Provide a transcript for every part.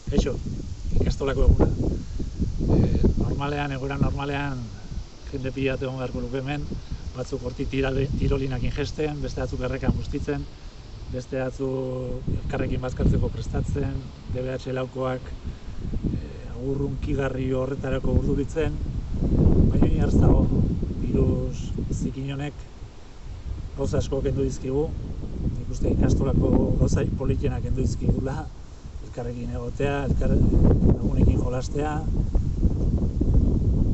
Kaixo, ikastolako eguna. Egoera normalean, jende pila bat egon beharko luke hemen, batzuk hortik tirolinak ingesten, beste batzuk errekan bustitzen, beste batzuk elkarrekin bazkaltzeko prestatzen, DBH laukoak agurrunkigarri horretarako urduritzen, baina ni hartz dago, virus zikin honek gauza asko kendu dizkigu, nik uste ikastolako gauza politienak kendu dizkigula, elkarrekin egotea, lagunekin jolastea,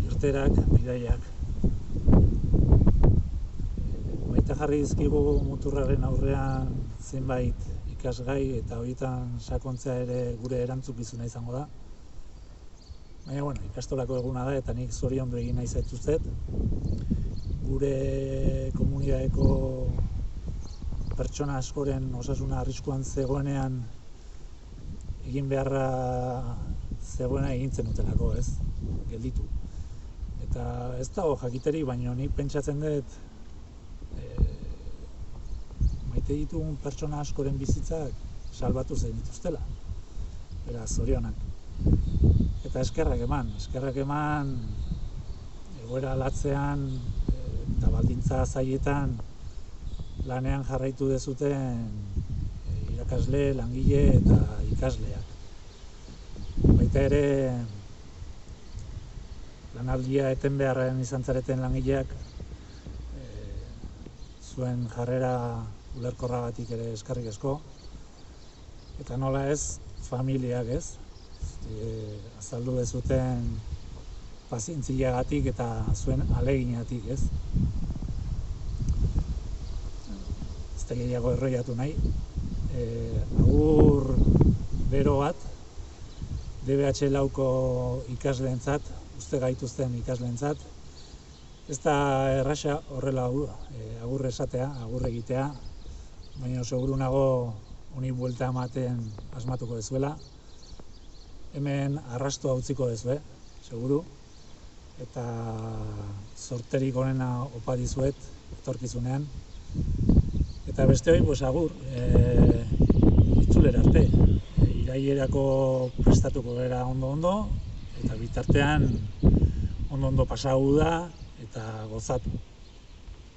irteerak, bidaiak. Baita jarri dizkigu muturraren aurrean zenbait ikasgai eta horietan sakontzea ere gure erantzukizuna izango da. Baina, ikastolako eguna da eta nik zoriondu egin nahi zaituztet. Gure komunidadeko pertsona askoren osasuna arriskuan zegoenean egin beharra zegoena egintzen dutelako, ez? Gelditu. Eta ez dago jakiteri, baina nik pentsatzen dut maite ditugun pertsona askoren bizitzak salbatu zen dituztela. Beraz, zorionak. Eta eskerrak eman egoera latzean eta baldintza zailetan lanean jarraitu dezuten irakasle, langile eta ikasleak. Baita ere lanaldia eten beharren izan zareten langileak zuen jarrera ulerkorragatik ere eskerrik asko. Eta nola ez, familiak ez, azaldu dezuten pazientziagatik eta zuen aleginatik ez. Ez da gehiago erroiatu nahi. Agur bero bat, DBH lauko ikasleentzat, uste gaituzten ikasleentzat. Ez da erraxa horrela agur esatea, agur egitea, baina seguru nago honi buelta ematen asmatuko dezuela. Hemen arrastua utziko dezue, seguru. Eta zorterik onena opa dizuet, etorkizunean. Eta beste hori, agur, itzulera arte. Irailerako prestatuko gara ondo, eta bitartean ondo pasatu da eta gozatu.